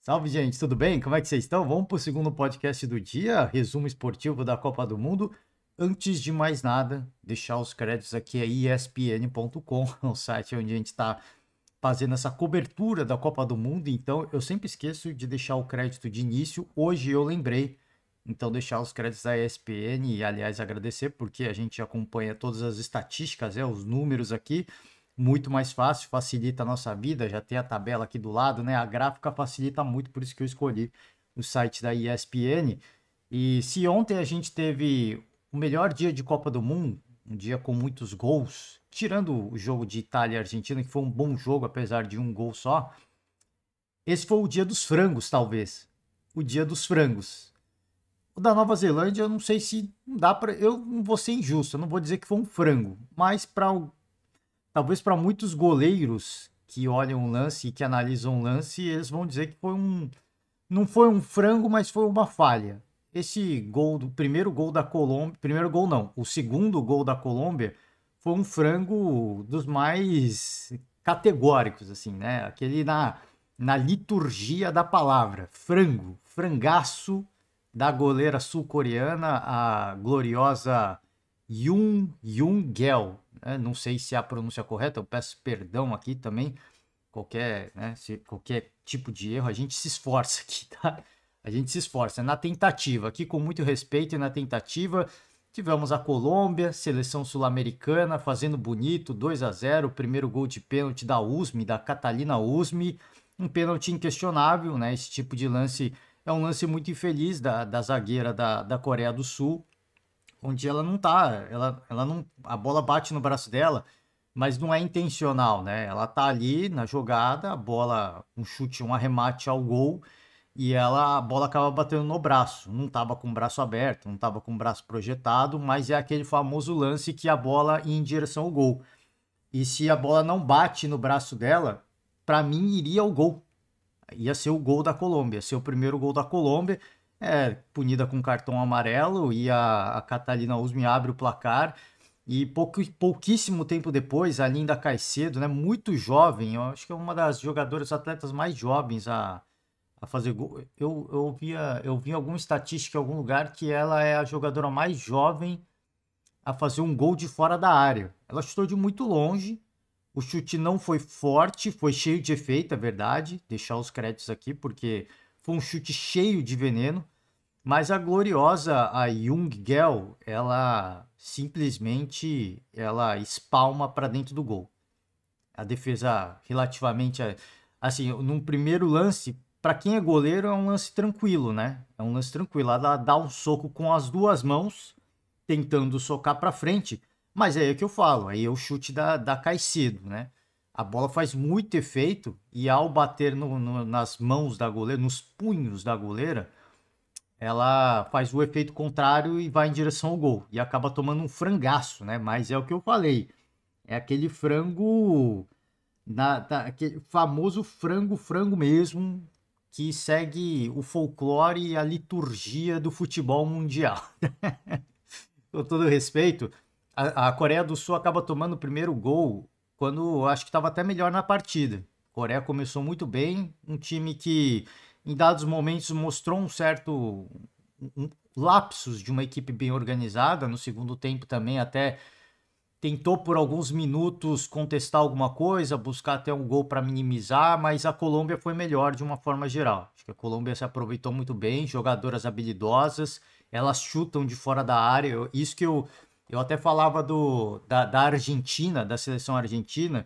Salve, gente, tudo bem? Como é que vocês estão? Vamos para o segundo podcast do dia, resumo esportivo da Copa do Mundo. Antes de mais nada, deixar os créditos aqui a ESPN.com, o site onde a gente está fazendo essa cobertura da Copa do Mundo. Então, eu sempre esqueço de deixar o crédito de início. Hoje eu lembrei, então deixar os créditos da ESPN e, aliás, agradecer porque a gente acompanha todas as estatísticas, os números aqui muito mais fácil, facilita a nossa vida, já tem a tabela aqui do lado, né? A gráfica facilita muito, por isso que eu escolhi o site da ESPN. E se ontem a gente teve o melhor dia de Copa do Mundo, um dia com muitos gols, tirando o jogo de Itália e Argentina, que foi um bom jogo, apesar de um gol só, esse foi o dia dos frangos, talvez. O dia dos frangos. O da Nova Zelândia, eu não sei se não dá para. Eu não vou ser injusto, eu não vou dizer que foi um frango, mas talvez para muitos goleiros que olham o lance e que analisam o lance, eles vão dizer que não foi um frango, mas foi uma falha. Esse gol do primeiro gol da Colômbia, primeiro gol não, o segundo gol da Colômbia foi um frango dos mais categóricos, assim, né? Aquele na liturgia da palavra, frango, frangaço da goleira sul-coreana, a gloriosa Yoon Gel, né? Não sei se é a pronúncia correta, eu peço perdão aqui também. Qualquer tipo de erro, a gente se esforça aqui, tá? A gente se esforça na tentativa, aqui com muito respeito e na tentativa. Tivemos a Colômbia, seleção sul-americana, fazendo bonito, 2-0, primeiro gol de pênalti da Usme, da Catalina Usme, um pênalti inquestionável, né? Esse tipo de lance é um lance muito infeliz da zagueira da Coreia do Sul, onde ela não tá, ela não, a bola bate no braço dela, mas não é intencional, né? Ela tá ali na jogada, a bola, um chute, um arremate ao gol, e a bola acaba batendo no braço. Não tava com o braço aberto, não tava com o braço projetado, mas é aquele famoso lance que a bola ia em direção ao gol. E se a bola não bate no braço dela, para mim iria ao gol. Ia ser o gol da Colômbia, ser o primeiro gol da Colômbia, punida com cartão amarelo, e a Catalina Usme abre o placar. E pouquíssimo tempo depois, a Linda Caicedo, né, muito jovem, eu acho que é uma das jogadoras, atletas mais jovens a fazer gol. Eu vi alguma estatística em algum lugar que ela é a jogadora mais jovem a fazer um gol de fora da área. Ela chutou de muito longe, o chute não foi forte, foi cheio de efeito, é verdade. Deixar os créditos aqui, porque foi um chute cheio de veneno. Mas a gloriosa, a Young Gel, ela simplesmente ela espalma para dentro do gol. A defesa relativamente, assim, num primeiro lance, para quem é goleiro é um lance tranquilo, né? É um lance tranquilo. Ela dá um soco com as duas mãos, tentando socar para frente, mas é aí que eu falo, aí é o chute da Caicedo, né? A bola faz muito efeito e ao bater nas mãos da goleira, nos punhos da goleira, ela faz o efeito contrário e vai em direção ao gol. E acaba tomando um frangaço, né? Mas é o que eu falei. É aquele frango, aquele famoso frango mesmo, que segue o folclore e a liturgia do futebol mundial. Com todo respeito, a Coreia do Sul acaba tomando o primeiro gol quando eu acho que estava até melhor na partida. A Coreia começou muito bem, um time que em dados momentos mostrou lapsos de uma equipe bem organizada. No segundo tempo também até tentou por alguns minutos contestar alguma coisa, buscar até um gol para minimizar, mas a Colômbia foi melhor de uma forma geral. Acho que a Colômbia se aproveitou muito bem, jogadoras habilidosas, elas chutam de fora da área. Isso que eu até falava da Argentina, da seleção argentina,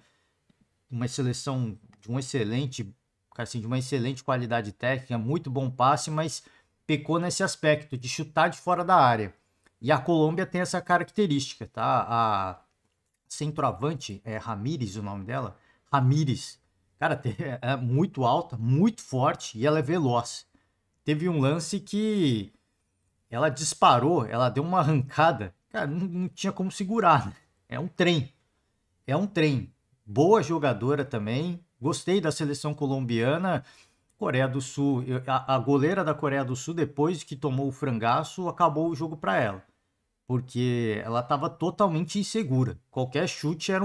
uma seleção de um excelente, assim, de uma excelente qualidade técnica, muito bom passe, mas pecou nesse aspecto de chutar de fora da área. E a Colômbia tem essa característica, tá? A centroavante, é Ramírez o nome dela? Ramírez. Cara, é muito alta, muito forte e ela é veloz. Teve um lance que ela disparou, ela deu uma arrancada. Cara, não tinha como segurar, né? É um trem. É um trem. Boa jogadora também. Gostei da seleção colombiana. Coreia do Sul, a goleira da Coreia do Sul, depois que tomou o frangaço, acabou o jogo para ela. Porque ela estava totalmente insegura. Qualquer chute era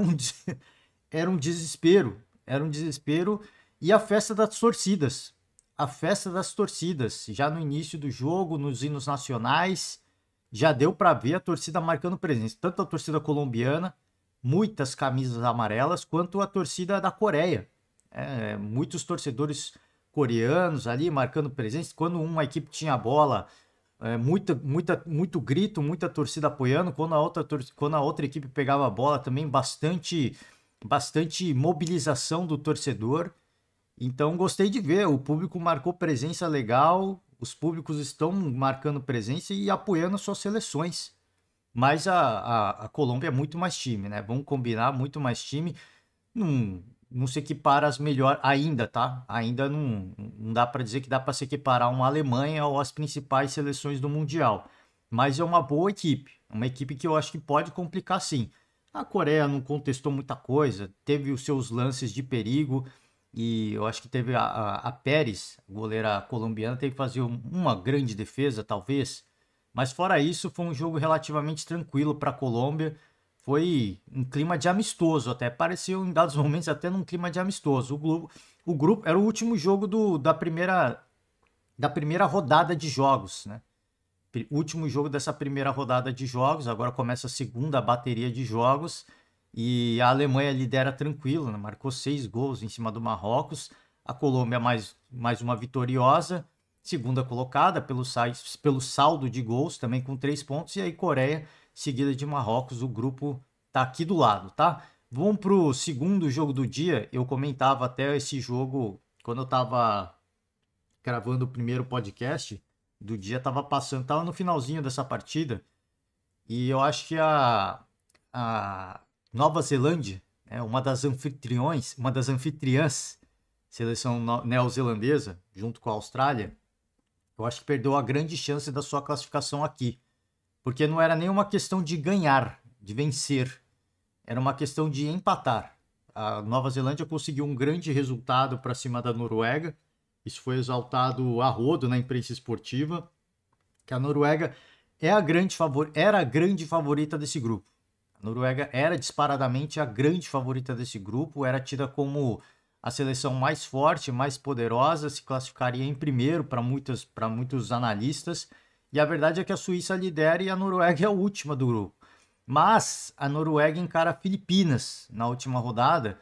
era um desespero. Era um desespero. E a festa das torcidas. a festa das torcidas. Já no início do jogo, nos hinos nacionais, já deu para ver a torcida marcando presença. Tanto a torcida colombiana, muitas camisas amarelas, quanto a torcida da Coreia. Muitos torcedores coreanos ali marcando presença. Quando uma equipe tinha a bola, muito grito, muita torcida apoiando. Quando a outra equipe pegava a bola, também bastante mobilização do torcedor. Então gostei de ver, o público marcou presença legal, os públicos estão marcando presença e apoiando suas seleções. Mas a Colômbia é muito mais time, né? Vamos combinar, muito mais time. Não se equipara às melhores ainda, tá? Ainda não dá para dizer que dá para se equiparar uma Alemanha ou as principais seleções do Mundial. Mas é uma boa equipe, uma equipe que eu acho que pode complicar sim. A Coreia não contestou muita coisa, teve os seus lances de perigo e eu acho que teve a Pérez, goleira colombiana, teve que fazer uma grande defesa, talvez. Mas fora isso, foi um jogo relativamente tranquilo para a Colômbia. Foi um clima de amistoso, até pareceu em dados momentos até num clima de amistoso. O grupo era o último jogo da primeira rodada de jogos, né? Último jogo dessa primeira rodada de jogos, agora começa a segunda bateria de jogos e a Alemanha lidera tranquilo, né? Marcou 6 gols em cima do Marrocos, a Colômbia mais uma vitoriosa, segunda colocada pelo saldo de gols, também com 3 pontos, e aí Coreia, seguida de Marrocos, o grupo tá aqui do lado, tá? Vamos pro segundo jogo do dia, eu comentava até esse jogo quando eu tava gravando o primeiro podcast do dia, tava no finalzinho dessa partida, e eu acho que a Nova Zelândia, né, uma das anfitriãs, seleção neozelandesa, junto com a Austrália, eu acho que perdeu a grande chance da sua classificação aqui, porque não era nem uma questão de ganhar, de vencer, era uma questão de empatar. A Nova Zelândia conseguiu um grande resultado para cima da Noruega, isso foi exaltado a rodo na imprensa esportiva, que a Noruega era a grande favorita desse grupo. A Noruega era disparadamente a grande favorita desse grupo, era tida como a seleção mais forte, mais poderosa, se classificaria em primeiro para muitos analistas, e a verdade é que a Suíça lidera e a Noruega é a última do grupo. Mas a Noruega encara Filipinas na última rodada,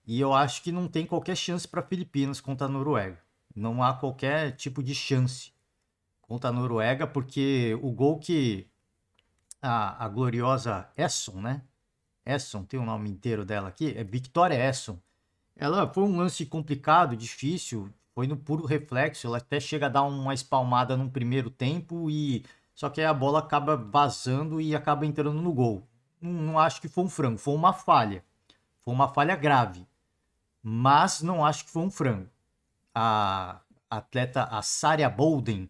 e eu acho que não tem qualquer chance para Filipinas contra a Noruega. Não há qualquer tipo de chance contra a Noruega, porque o gol que a gloriosa Esson, né? Esson, tem o nome inteiro dela aqui, é Victoria Esson. Ela foi um lance complicado, difícil, foi no puro reflexo, ela até chega a dar uma espalmada no primeiro tempo, só que aí a bola acaba vazando e acaba entrando no gol. Não acho que foi um frango, foi uma falha grave, mas não acho que foi um frango. A atleta, a Sarah Bolden,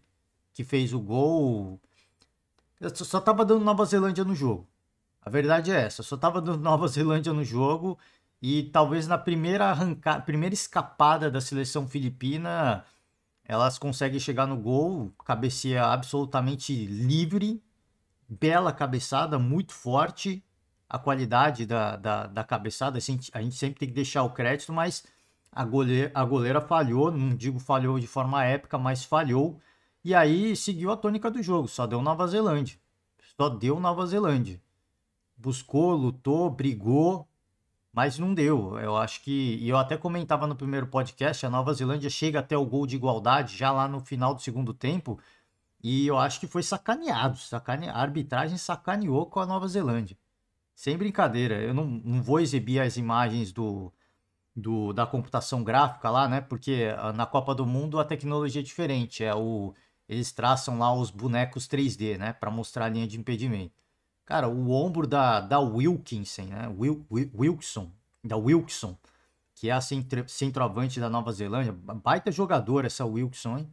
que fez o gol, eu só tava dando Nova Zelândia no jogo. A verdade é essa, só tava dando Nova Zelândia no jogo e talvez na primeira escapada da seleção filipina, elas conseguem chegar no gol, cabeceia absolutamente livre, bela cabeçada, muito forte, a qualidade da cabeçada, a gente sempre tem que deixar o crédito, mas a goleira falhou, não digo falhou de forma épica, mas falhou. E aí seguiu a tônica do jogo, só deu Nova Zelândia. Buscou, lutou, brigou, mas não deu. Eu acho que, e eu até comentava no primeiro podcast, a Nova Zelândia chega até o gol de igualdade já lá no final do segundo tempo, e eu acho que foi sacaneado. A arbitragem sacaneou com a Nova Zelândia. Sem brincadeira, eu não vou exibir as imagens da computação gráfica lá, né? Porque na Copa do Mundo a tecnologia é diferente. Eles traçam lá os bonecos 3D, né? Para mostrar a linha de impedimento. Cara, o ombro da Wilkinson, né? Wilson, que é a centroavante da Nova Zelândia. Baita jogador essa Wilson, hein?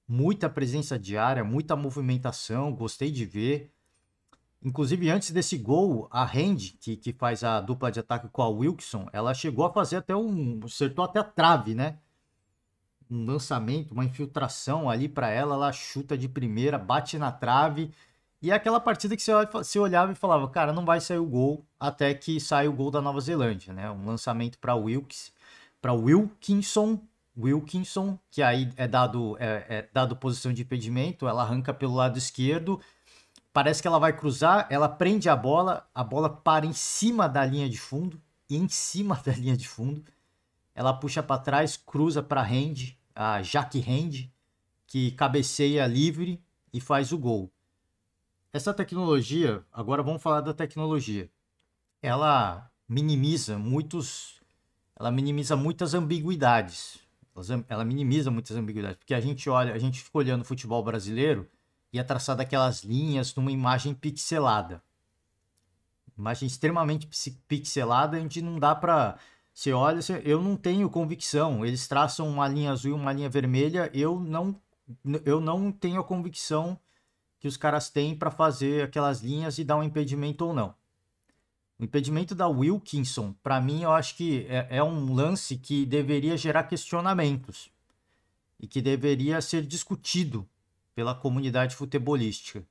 Muita presença de área, muita movimentação, gostei de ver. Inclusive, antes desse gol, a Hand, que faz a dupla de ataque com a Wilson, ela chegou a fazer acertou até a trave, né? Um lançamento, uma infiltração ali para ela chuta de primeira, bate na trave. E é aquela partida que você olhava e falava, cara, não vai sair o gol, até que sai o gol da Nova Zelândia, né? Um lançamento para Wilkinson, Wilkinson, que aí é dado posição de impedimento, ela arranca pelo lado esquerdo, parece que ela vai cruzar, ela prende a bola para em cima da linha de fundo, e em cima da linha de fundo, ela puxa para trás, cruza para Hand, a Jaque Hand, que cabeceia livre e faz o gol. Essa tecnologia, agora vamos falar da tecnologia. Ela minimiza muitas ambiguidades. Ela minimiza muitas ambiguidades, porque a gente fica olhando o futebol brasileiro e é traçado aquelas linhas numa imagem pixelada. Imagem extremamente pixelada, a gente não dá para... Você olha, eu não tenho convicção. Eles traçam uma linha azul e uma linha vermelha, eu não tenho a convicção que os caras têm para fazer aquelas linhas e dar um impedimento ou não. O impedimento da Wilkinson, para mim, eu acho que é um lance que deveria gerar questionamentos e que deveria ser discutido pela comunidade futebolística.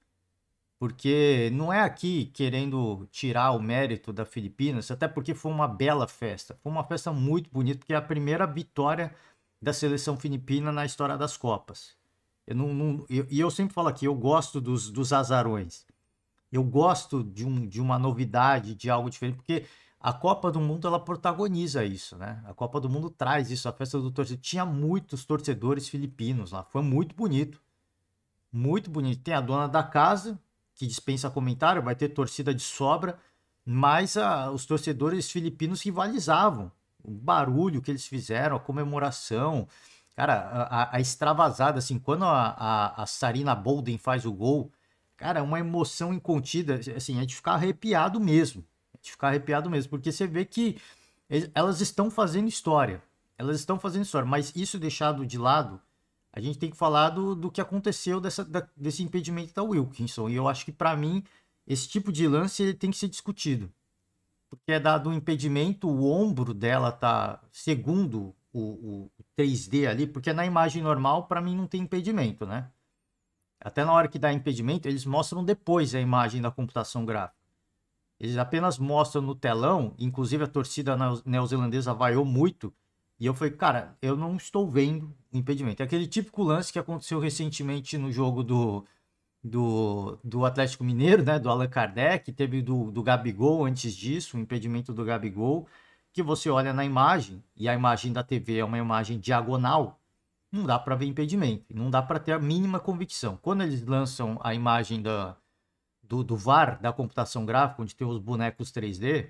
Porque não é aqui querendo tirar o mérito da Filipinas, até porque foi uma bela festa. Foi uma festa muito bonita, porque é a primeira vitória da seleção filipina na história das Copas. Eu sempre falo aqui, eu gosto dos azarões. Eu gosto de uma novidade, de algo diferente, porque a Copa do Mundo ela protagoniza isso, né? A Copa do Mundo traz isso, a festa do torcedor. Tinha muitos torcedores filipinos lá, foi muito bonito. Muito bonito. Tem a dona da casa, que dispensa comentário, vai ter torcida de sobra, mas os torcedores filipinos rivalizavam. O barulho que eles fizeram, a comemoração, cara, a extravasada, assim, quando a Sarina Bolden faz o gol, cara, é uma emoção incontida, assim, é de ficar arrepiado mesmo. É de ficar arrepiado mesmo, porque você vê que elas estão fazendo história. Elas estão fazendo história, mas isso deixado de lado, a gente tem que falar do que aconteceu desse impedimento da Wilkinson. E eu acho que, para mim, esse tipo de lance ele tem que ser discutido. Porque é dado um impedimento, o ombro dela tá segundo o 3D ali, porque na imagem normal, para mim, não tem impedimento, né? Até na hora que dá impedimento, eles mostram depois a imagem da computação gráfica. Eles apenas mostram no telão, inclusive a torcida neozelandesa vaiou muito, e eu falei, cara, eu não estou vendo o impedimento. É aquele típico lance que aconteceu recentemente no jogo do Atlético Mineiro, né, do Allan Kardec, teve do Gabigol antes disso, o impedimento do Gabigol, que você olha na imagem, e a imagem da TV é uma imagem diagonal, não dá para ver impedimento, não dá para ter a mínima convicção. Quando eles lançam a imagem do VAR, da computação gráfica, onde tem os bonecos 3D,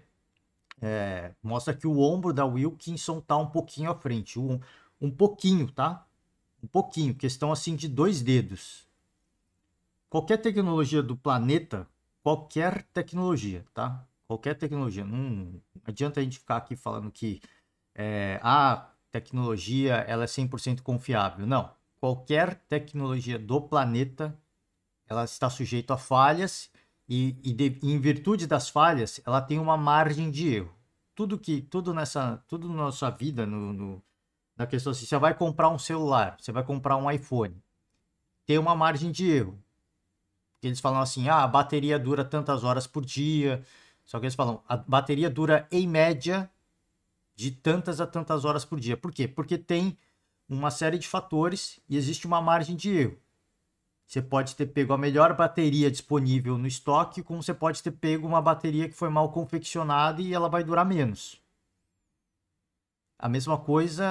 mostra que o ombro da Wilkinson tá um pouquinho à frente. Um pouquinho, tá? Um pouquinho, questão assim de 2 dedos. Qualquer tecnologia do planeta, qualquer tecnologia, tá? Qualquer tecnologia. Não adianta a gente ficar aqui falando que a tecnologia ela é 100% confiável. Não. Qualquer tecnologia do planeta, ela está sujeita a falhas e em virtude das falhas, ela tem uma margem de erro. Tudo na nossa vida, na questão assim, você vai comprar um celular, você vai comprar um iPhone, tem uma margem de erro. Eles falam assim, a bateria dura tantas horas por dia, só que eles falam, a bateria dura em média de tantas a tantas horas por dia. Por quê? Porque tem uma série de fatores e existe uma margem de erro. Você pode ter pego a melhor bateria disponível no estoque, como você pode ter pego uma bateria que foi mal confeccionada e ela vai durar menos. A mesma coisa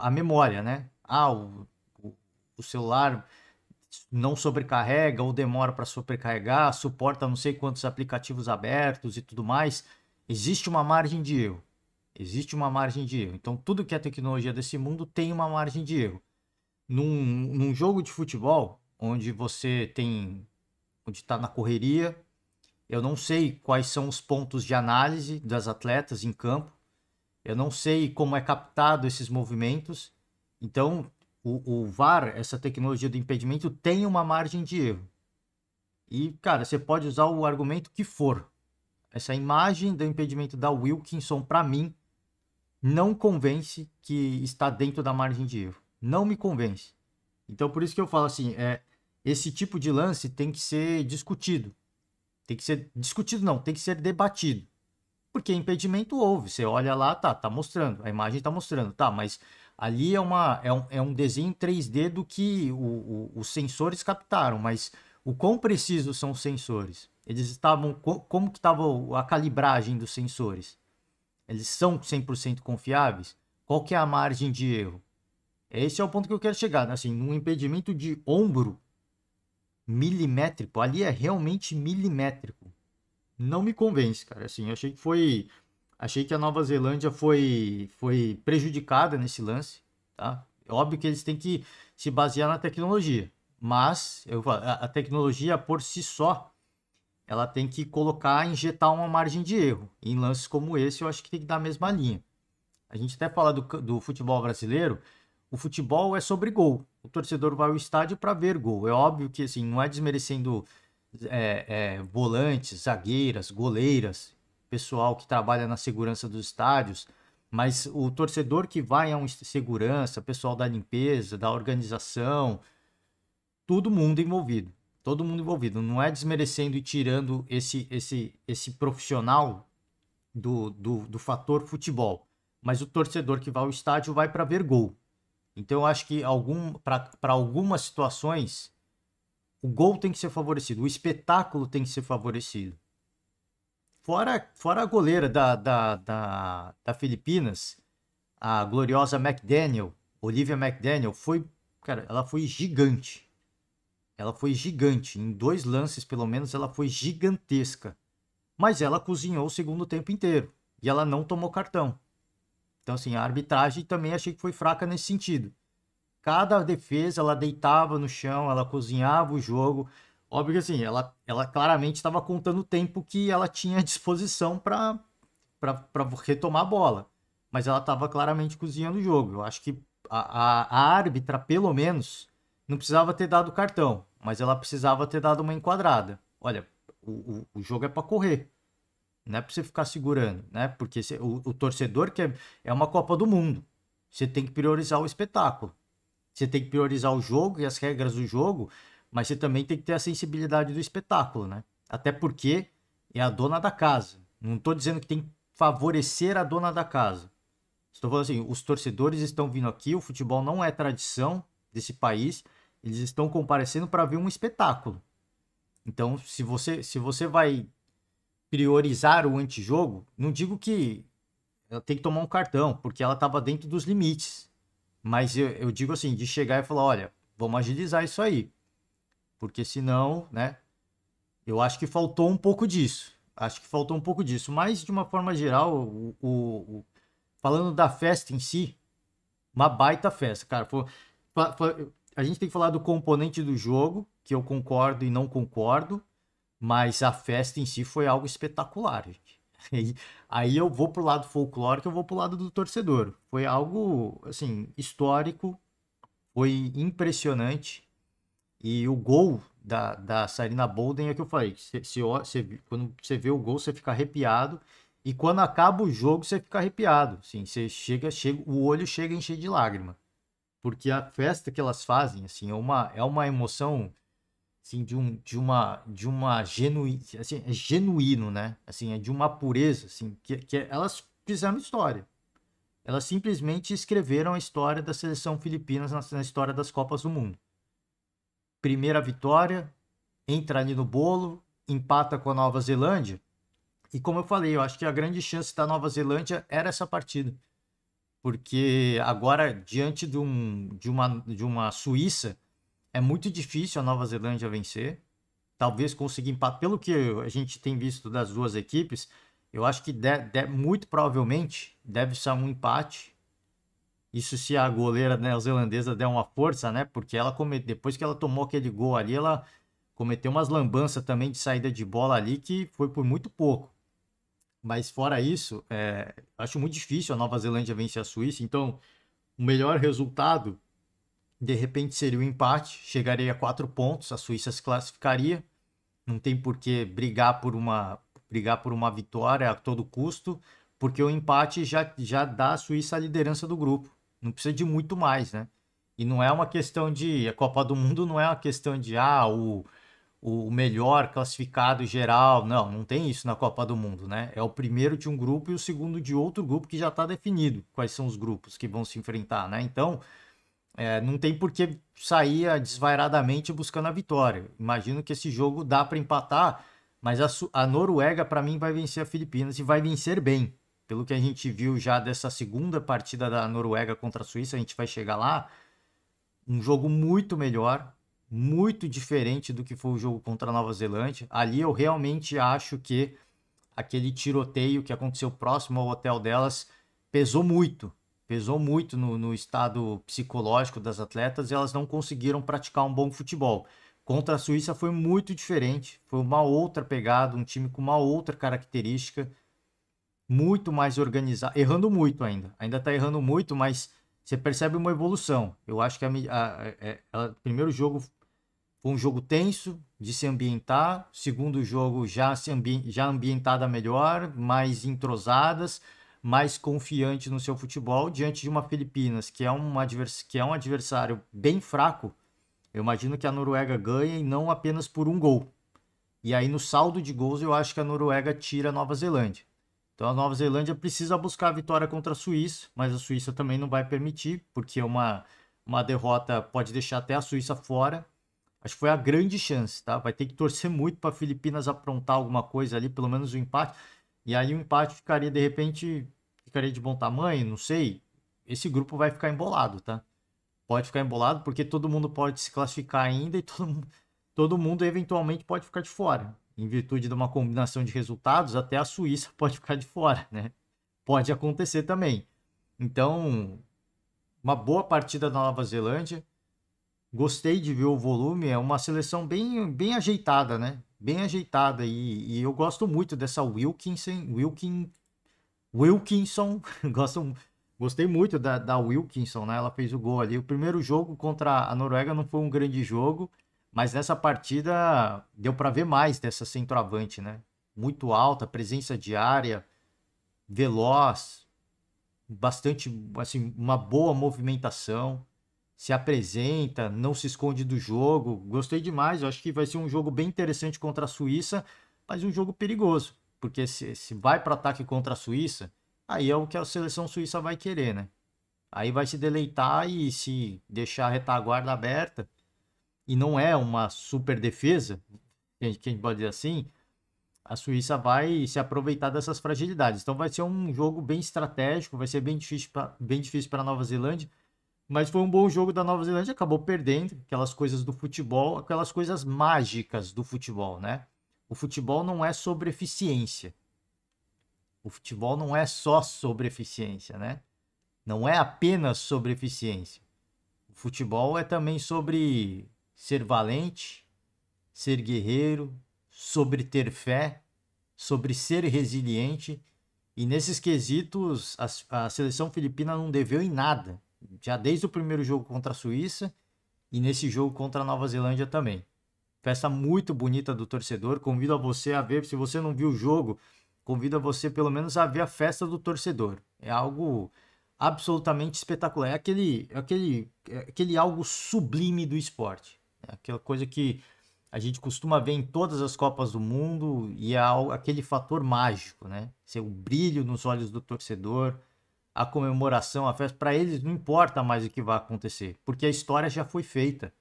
a memória, né? O celular não sobrecarrega ou demora para sobrecarregar, suporta não sei quantos aplicativos abertos e tudo mais. Existe uma margem de erro. Existe uma margem de erro. Então, tudo que é tecnologia desse mundo tem uma margem de erro. Num jogo de futebol, onde está na correria, eu não sei quais são os pontos de análise das atletas em campo, eu não sei como é captado esses movimentos, então o VAR, essa tecnologia do impedimento, tem uma margem de erro. E, cara, você pode usar o argumento que for. Essa imagem do impedimento da Wilkinson, para mim, não convence que está dentro da margem de erro. Não me convence. Então, por isso que eu falo assim, esse tipo de lance tem que ser discutido. Tem que ser discutido, não, tem que ser debatido. Porque impedimento houve. Você olha lá, tá mostrando, a imagem tá mostrando, tá, mas Ali é um desenho 3D do que os sensores captaram, mas o quão precisos são os sensores? Eles estavam, como que estava a calibragem dos sensores? Eles são 100% confiáveis? Qual que é a margem de erro? Esse é o ponto que eu quero chegar, né? Assim, num impedimento de ombro milimétrico, ali é realmente milimétrico. Não me convence, cara. Assim, eu achei que a Nova Zelândia foi prejudicada nesse lance, tá? É óbvio que eles têm que se basear na tecnologia, mas a tecnologia por si só, ela tem que injetar uma margem de erro. E em lances como esse, eu acho que tem que dar a mesma linha. A gente até fala do futebol brasileiro, o futebol é sobre gol. O torcedor vai ao estádio para ver gol. É óbvio que assim, não é desmerecendo volantes, zagueiras, goleiras, pessoal que trabalha na segurança dos estádios, mas o torcedor que vai a um segurança, pessoal da limpeza, da organização, todo mundo envolvido. Todo mundo envolvido. Não é desmerecendo e tirando esse profissional do fator futebol. Mas o torcedor que vai ao estádio vai para ver gol. Então eu acho que para algumas situações o gol tem que ser favorecido, o espetáculo tem que ser favorecido. Fora a goleira da Filipinas, a gloriosa McDaniel, Olivia McDaniel, cara, ela foi gigante. Ela foi gigante. Em 2 lances, pelo menos, ela foi gigantesca. Mas ela cozinhou o segundo tempo inteiro. E ela não tomou cartão. Então, assim, a arbitragem também achei que foi fraca nesse sentido. Cada defesa, ela deitava no chão, ela cozinhava o jogo. Óbvio que, assim, ela claramente estava contando o tempo que ela tinha à disposição para retomar a bola. Mas ela estava claramente cozinhando o jogo. Eu acho que a árbitra, pelo menos, não precisava ter dado cartão, mas ela precisava ter dado uma enquadrada. Olha, o jogo é para correr, não é para você ficar segurando, né? Porque o torcedor é uma Copa do Mundo. Você tem que priorizar o espetáculo. Você tem que priorizar o jogo e as regras do jogo, mas você também tem que ter a sensibilidade do espetáculo, né? Até porque é a dona da casa. Não estou dizendo que tem que favorecer a dona da casa. Estou falando assim, os torcedores estão vindo aqui, o futebol não é tradição desse país, eles estão comparecendo para ver um espetáculo. Então, se você vai priorizar o antijogo, não digo que ela tem que tomar um cartão, porque ela estava dentro dos limites. Mas eu digo assim, de chegar e falar, olha, vamos agilizar isso aí. Porque senão, né, eu acho que faltou um pouco disso. Acho que faltou um pouco disso. Mas, de uma forma geral, falando da festa em si, uma baita festa, cara. A gente tem que falar do componente do jogo, que eu concordo e não concordo, mas a festa em si foi algo espetacular, gente. Aí eu vou pro lado folclórico, eu vou pro lado do torcedor. Foi algo, assim, histórico, foi impressionante. E o gol da Sarina Bolden é o que eu falei. Quando você vê o gol, você fica arrepiado. E quando acaba o jogo, você fica arrepiado. Assim, você o olho chega a encher de lágrima. Porque a festa que elas fazem, assim, é uma emoção, assim, de uma assim, é genuíno, né? Assim, é de uma pureza, assim, que elas fizeram história. Elas simplesmente escreveram a história da seleção filipina na história das Copas do Mundo. Primeira vitória, entra ali no bolo, empata com a Nova Zelândia. E como eu falei, eu acho que a grande chance da Nova Zelândia era essa partida. Porque agora, diante de uma Suíça, é muito difícil a Nova Zelândia vencer. Talvez conseguir empatar. Pelo que a gente tem visto das duas equipes, eu acho que muito provavelmente deve ser um empate. Isso se a goleira neozelandesa der uma força, né? Porque depois que ela tomou aquele gol ali, ela cometeu umas lambanças também de saída de bola ali que foi por muito pouco. Mas fora isso, acho muito difícil a Nova Zelândia vencer a Suíça. Então, o melhor resultado, de repente, seria o empate. Chegaria a 4 pontos, a Suíça se classificaria. Não tem por que brigar por uma vitória a todo custo, porque o empate já dá à Suíça a liderança do grupo. Não precisa de muito mais, né? E não é uma questão de... A Copa do Mundo não é uma questão de... o melhor classificado geral. Não, não tem isso na Copa do Mundo, né? É o primeiro de um grupo e o segundo de outro grupo que já está definido quais são os grupos que vão se enfrentar, né? Então, não tem por que sair desvairadamente buscando a vitória. Imagino que esse jogo dá para empatar, mas a Noruega, para mim, vai vencer a Filipinas e vai vencer bem. Pelo que a gente viu já dessa segunda partida da Noruega contra a Suíça, a gente vai chegar lá. Um jogo muito melhor, muito diferente do que foi o jogo contra a Nova Zelândia. Ali eu realmente acho que aquele tiroteio que aconteceu próximo ao hotel delas pesou muito. Pesou muito no estado psicológico das atletas e elas não conseguiram praticar um bom futebol. Contra a Suíça foi muito diferente, foi uma outra pegada, um time com uma outra característica, muito mais organizado, errando muito ainda está errando muito, mas você percebe uma evolução. Eu acho que o primeiro jogo foi um jogo tenso de se ambientar, segundo jogo já ambientada melhor, mais entrosadas, mais confiante no seu futebol, diante de uma Filipinas que é um adversário bem fraco. Eu imagino que a Noruega ganha e não apenas por um gol. E aí no saldo de gols eu acho que a Noruega tira a Nova Zelândia. Então a Nova Zelândia precisa buscar a vitória contra a Suíça, mas a Suíça também não vai permitir, porque uma derrota pode deixar até a Suíça fora. Acho que foi a grande chance, tá? Vai ter que torcer muito para Filipinas aprontar alguma coisa ali, pelo menos o empate. E aí o empate ficaria, de repente, ficaria de bom tamanho, não sei. Esse grupo vai ficar embolado, tá? Pode ficar embolado porque todo mundo pode se classificar ainda e todo mundo eventualmente pode ficar de fora. Em virtude de uma combinação de resultados, até a Suíça pode ficar de fora, né? Pode acontecer também. Então, uma boa partida da Nova Zelândia. Gostei de ver o volume, é uma seleção bem ajeitada, né? Bem ajeitada. E eu gosto muito dessa Wilkinson. Gostei muito da Wilkinson, né? Ela fez o gol ali. O primeiro jogo contra a Noruega não foi um grande jogo, mas nessa partida deu para ver mais dessa centroavante, né? Muito alta, presença de área, veloz, bastante, assim, uma boa movimentação, se apresenta, não se esconde do jogo. Gostei demais, eu acho que vai ser um jogo bem interessante contra a Suíça, mas um jogo perigoso, porque se vai para o ataque contra a Suíça, aí é o que a seleção suíça vai querer, né? Aí vai se deleitar e se deixar a retaguarda aberta, e não é uma super defesa, que a gente pode dizer assim, a Suíça vai se aproveitar dessas fragilidades. Então vai ser um jogo bem estratégico, vai ser bem difícil para a Nova Zelândia, mas foi um bom jogo da Nova Zelândia, acabou perdendo aquelas coisas do futebol, aquelas coisas mágicas do futebol, né? O futebol não é sobre eficiência. O futebol não é só sobre eficiência, né? Não é apenas sobre eficiência. O futebol é também sobre ser valente, ser guerreiro, sobre ter fé, sobre ser resiliente. E nesses quesitos, a seleção filipina não deveu em nada. Já desde o primeiro jogo contra a Suíça e nesse jogo contra a Nova Zelândia também. Festa muito bonita do torcedor. Convido a você a ver. Se você não viu o jogo, convido a você pelo menos a ver a festa do torcedor. É algo absolutamente espetacular. É aquele algo sublime do esporte. É aquela coisa que a gente costuma ver em todas as Copas do Mundo e é aquele fator mágico, né? Ser o brilho nos olhos do torcedor, a comemoração, a festa. Para eles não importa mais o que vai acontecer, porque a história já foi feita.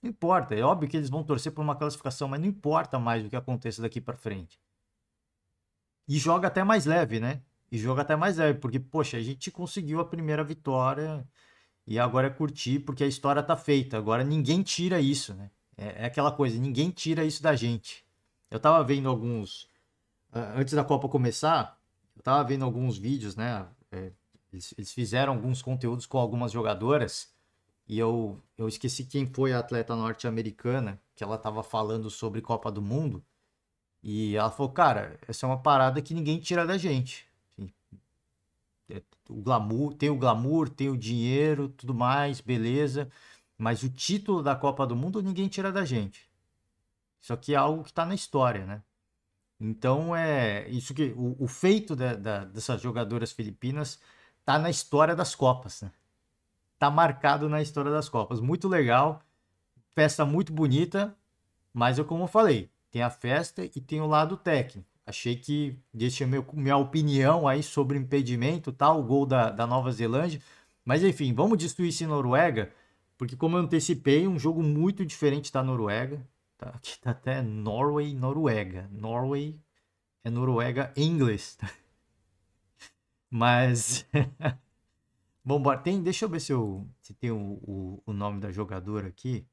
Não importa, é óbvio que eles vão torcer por uma classificação, mas não importa mais o que aconteça daqui para frente. E joga até mais leve, né? E joga até mais leve, porque, poxa, a gente conseguiu a primeira vitória e agora é curtir, porque a história tá feita. Agora ninguém tira isso, né? É aquela coisa, ninguém tira isso da gente. Eu tava vendo antes da Copa começar, eu tava vendo alguns vídeos, né? Eles fizeram alguns conteúdos com algumas jogadoras e eu esqueci quem foi a atleta norte-americana que ela tava falando sobre Copa do Mundo. E ela falou, cara, essa é uma parada que ninguém tira da gente. Assim, o glamour, tem o dinheiro, tudo mais, beleza. Mas o título da Copa do Mundo ninguém tira da gente. Isso aqui é algo que está na história, né? Então é isso que o feito dessas jogadoras filipinas tá na história das Copas, né? Tá marcado na história das Copas. Muito legal, festa muito bonita. Mas eu, como eu falei, tem a festa e tem o lado técnico. Achei que, deixa minha opinião aí sobre o impedimento, tá? O gol da Nova Zelândia. Mas enfim, vamos de Suíça e Noruega, porque como eu antecipei, um jogo muito diferente da Noruega. Tá? Aqui tá até Norway e Noruega. Norway é Noruega em inglês. Mas, vamos embora. Deixa eu ver se tem o nome da jogadora aqui.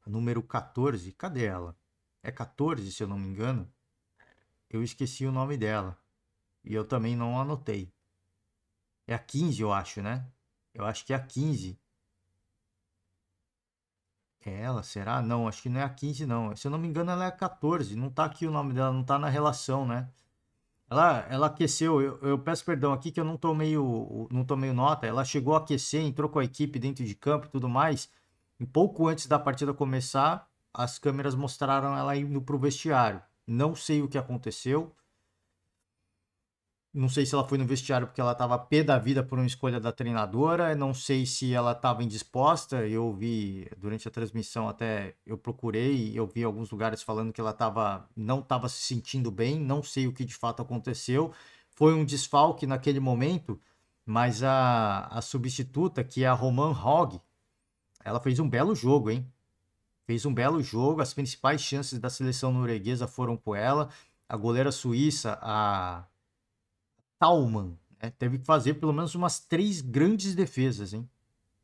Número 14. Cadê ela? É 14, se eu não me engano. Eu esqueci o nome dela. E eu também não anotei. É a 15, eu acho, né? Eu acho que é a 15. É ela, será? Não, acho que não é a 15, não. Se eu não me engano, ela é a 14. Não tá aqui o nome dela, não tá na relação, né? Ela aqueceu, eu peço perdão aqui que eu não tomei nota. Ela chegou a aquecer, entrou com a equipe dentro de campo e tudo mais. E pouco antes da partida começar, as câmeras mostraram ela indo pro vestiário. Não sei o que aconteceu. Não sei se ela foi no vestiário porque ela estava pé da vida por uma escolha da treinadora. Não sei se ela estava indisposta. Eu vi durante a transmissão até eu procurei e eu vi alguns lugares falando que ela não estava se sentindo bem. Não sei o que de fato aconteceu. Foi um desfalque naquele momento, mas a substituta, que é a Roman Hogg, ela fez um belo jogo, hein? Fez um belo jogo. As principais chances da seleção norueguesa foram com ela. A goleira suíça, a Thalmann, né? Teve que fazer pelo menos umas 3 grandes defesas, hein?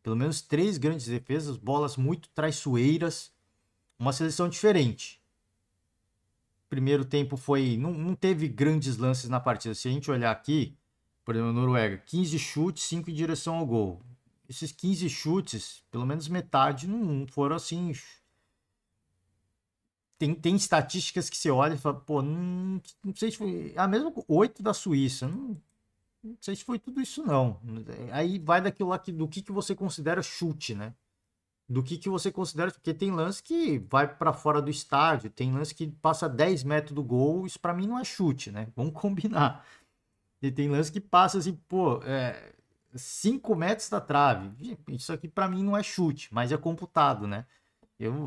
Pelo menos 3 grandes defesas, bolas muito traiçoeiras, uma seleção diferente. Primeiro tempo foi. Não teve grandes lances na partida. Se a gente olhar aqui, por exemplo, a Noruega, 15 chutes, 5 em direção ao gol. Esses 15 chutes, pelo menos metade, não foram assim. Tem estatísticas que você olha e fala, pô, não sei se foi. A mesma 8 da Suíça. Não sei se foi tudo isso, não. Aí vai daquilo lá do que você considera chute, né? Do que você considera. Porque tem lance que vai para fora do estádio, tem lance que passa 10 metros do gol. Isso para mim não é chute, né? Vamos combinar. E tem lance que passa assim, pô, 5 metros da trave. Isso aqui para mim não é chute, mas é computado, né?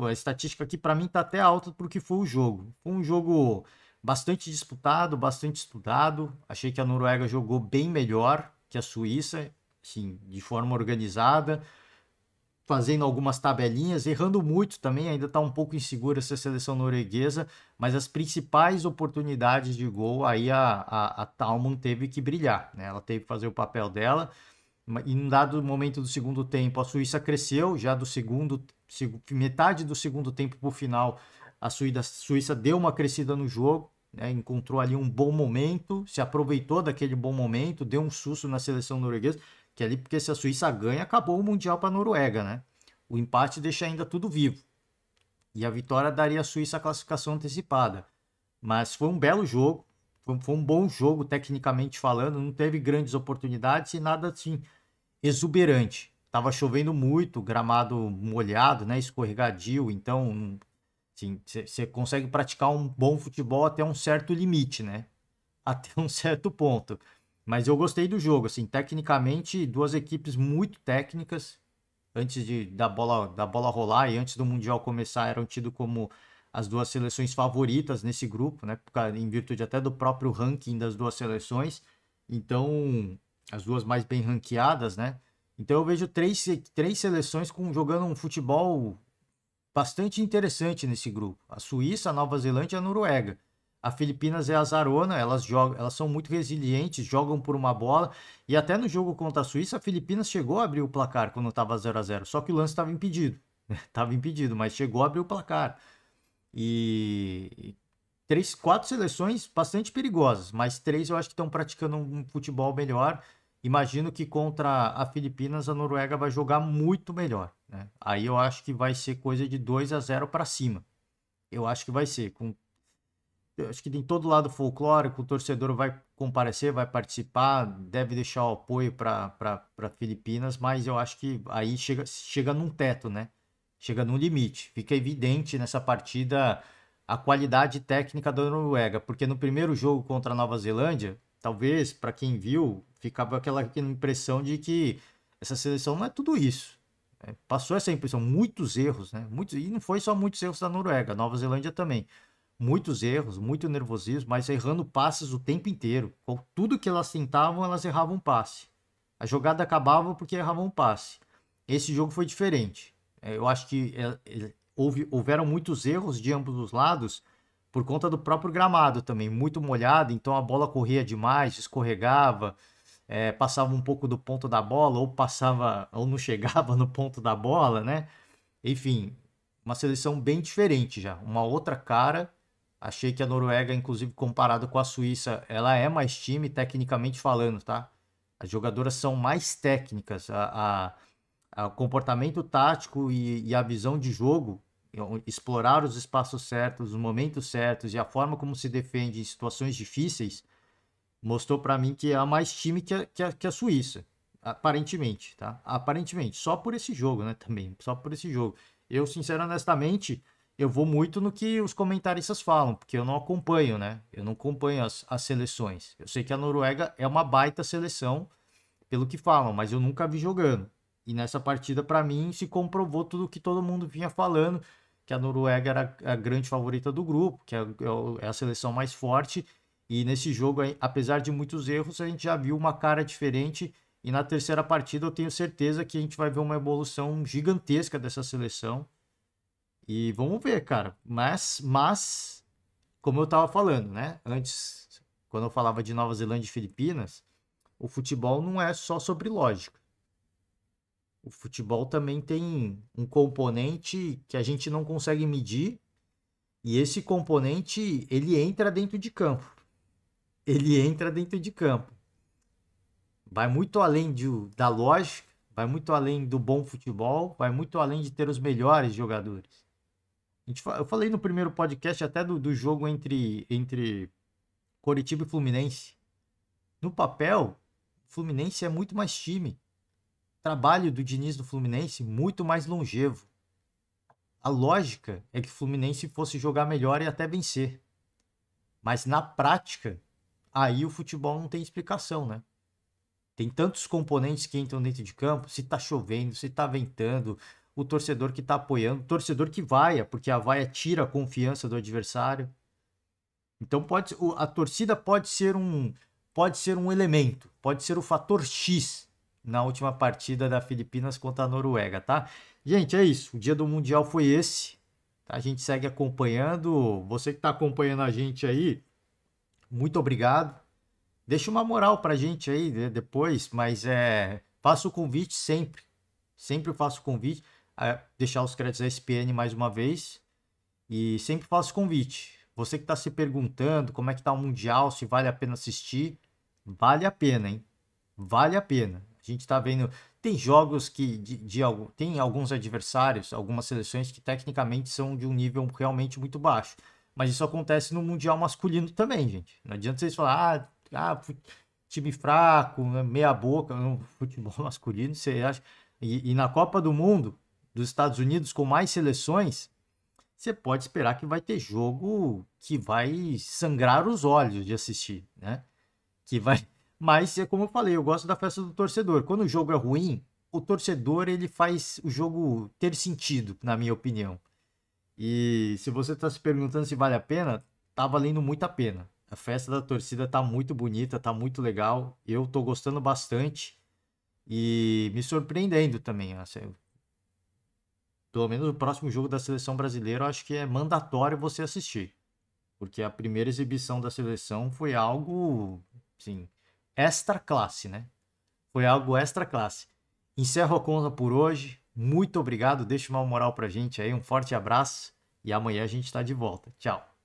A estatística aqui para mim tá até alta pro que foi o jogo. Foi um jogo bastante disputado, bastante estudado. Achei que a Noruega jogou bem melhor que a Suíça, assim, de forma organizada, fazendo algumas tabelinhas, errando muito também. Ainda está um pouco insegura essa seleção norueguesa, mas as principais oportunidades de gol aí a Thalmann teve que brilhar, né? Ela teve que fazer o papel dela. E em um dado momento do segundo tempo, a Suíça cresceu, já metade do segundo tempo para o final, a Suíça deu uma crescida no jogo, né, encontrou ali um bom momento, se aproveitou daquele bom momento, deu um susto na seleção norueguesa, que ali, porque se a Suíça ganha, acabou o Mundial para a Noruega, né? O empate deixa ainda tudo vivo. E a vitória daria à Suíça a classificação antecipada. Mas foi um belo jogo, foi um bom jogo tecnicamente falando, não teve grandes oportunidades e nada assim exuberante. Tava chovendo muito, gramado molhado, né, escorregadio, então assim, você consegue praticar um bom futebol até um certo limite, né? Até um certo ponto. Mas eu gostei do jogo, assim, tecnicamente, duas equipes muito técnicas. Antes da bola rolar e antes do Mundial começar, eram tidos como as duas seleções favoritas nesse grupo, né? Em virtude até do próprio ranking das duas seleções. Então, as duas mais bem ranqueadas, né? Então eu vejo três seleções jogando um futebol bastante interessante nesse grupo. A Suíça, a Nova Zelândia e a Noruega. A Filipinas é azarona, elas são muito resilientes, jogam por uma bola. E até no jogo contra a Suíça, a Filipinas chegou a abrir o placar quando estava 0-0. Só que o lance estava impedido. Estava impedido, mas chegou a abrir o placar. E 4 seleções bastante perigosas, mas 3 eu acho que estão praticando um futebol melhor. Imagino que contra a Filipinas a Noruega vai jogar muito melhor, né? Aí eu acho que vai ser coisa de 2-0 para cima. Eu acho que vai ser. Eu acho que tem todo lado folclórico, o torcedor vai comparecer, vai participar, deve deixar o apoio para Filipinas, mas eu acho que aí chega num teto, né? Chega num limite. Fica evidente nessa partida a qualidade técnica da Noruega, porque no primeiro jogo contra a Nova Zelândia, talvez para quem viu, ficava aquela impressão de que essa seleção não é tudo isso. Passou essa impressão, muitos erros, né? E não foi só muitos erros da Noruega, a Nova Zelândia também. Muitos erros, muito nervosismo, mas errando passes o tempo inteiro. Com tudo que elas tentavam, elas erravam um passe. A jogada acabava porque erravam um passe. Esse jogo foi diferente. Eu acho que houveram muitos erros de ambos os lados por conta do próprio gramado também, muito molhado, então a bola corria demais, escorregava, passava um pouco do ponto da bola, ou passava, ou não chegava no ponto da bola, né? Enfim, uma seleção bem diferente já, uma outra cara. Achei que a Noruega, inclusive comparado com a Suíça, ela é mais time, tecnicamente falando, tá? As jogadoras são mais técnicas, o comportamento tático e a visão de jogo, explorar os espaços certos, os momentos certos e a forma como se defende em situações difíceis, mostrou para mim que é mais time que a Suíça, aparentemente, tá? Aparentemente, só por esse jogo, né? Também, só por esse jogo. Eu, sinceramente, honestamente, eu vou muito no que os comentaristas falam, porque eu não acompanho, né? Eu não acompanho as seleções. Eu sei que a Noruega é uma baita seleção, pelo que falam, mas eu nunca vi jogando. E nessa partida, para mim, se comprovou tudo o que todo mundo vinha falando, que a Noruega era a grande favorita do grupo, que é a seleção mais forte. E nesse jogo, apesar de muitos erros, a gente já viu uma cara diferente. E na terceira partida, eu tenho certeza que a gente vai ver uma evolução gigantesca dessa seleção. E vamos ver, cara. Mas como eu estava falando, né? Antes, quando eu falava de Nova Zelândia e Filipinas, o futebol não é só sobre lógica. O futebol também tem um componente que a gente não consegue medir, e esse componente, ele entra dentro de campo. Ele entra dentro de campo. Vai muito além da lógica, vai muito além do bom futebol, vai muito além de ter os melhores jogadores. Eu falei no primeiro podcast até do jogo entre Coritiba e Fluminense. No papel, o Fluminense é muito mais time. O trabalho do Diniz do Fluminense muito mais longevo. A lógica é que o Fluminense fosse jogar melhor e até vencer. Mas na prática, aí o futebol não tem explicação, né? Tem tantos componentes que entram dentro de campo, se tá chovendo, se tá ventando, o torcedor que tá apoiando, o torcedor que vaia, porque a vaia tira a confiança do adversário. Então a torcida pode ser um elemento, pode ser o fator X na última partida da Filipinas contra a Noruega, tá? Gente, é isso. O dia do Mundial foi esse. Tá? A gente segue acompanhando. Você que está acompanhando a gente aí, muito obrigado. Deixa uma moral pra gente aí depois, mas faço o convite sempre. Sempre faço o convite. Deixar os créditos da ESPN mais uma vez. E sempre faço convite. Você que está se perguntando como é que tá o Mundial, se vale a pena assistir, vale a pena, hein? Vale a pena. A gente tá vendo. Tem jogos que tem alguns adversários, algumas seleções que tecnicamente são de um nível realmente muito baixo. Mas isso acontece no Mundial masculino também, gente. Não adianta vocês falar, time fraco, meia boca, no futebol masculino, você acha. E na Copa do Mundo, dos Estados Unidos, com mais seleções, você pode esperar que vai ter jogo que vai sangrar os olhos de assistir, né? Que vai. Mas é como eu falei, eu gosto da festa do torcedor. Quando o jogo é ruim, o torcedor ele faz o jogo ter sentido, na minha opinião. E se você está se perguntando se vale a pena, tá valendo muito a pena. A festa da torcida tá muito bonita, tá muito legal. Eu tô gostando bastante e me surpreendendo também. Pelo menos o próximo jogo da seleção brasileira, eu acho que é mandatório você assistir. Porque a primeira exibição da seleção foi algo, assim, extra classe, né? Foi algo extra classe. Encerro a conta por hoje. Muito obrigado. Deixa uma moral pra gente aí. Um forte abraço. E amanhã a gente tá de volta. Tchau.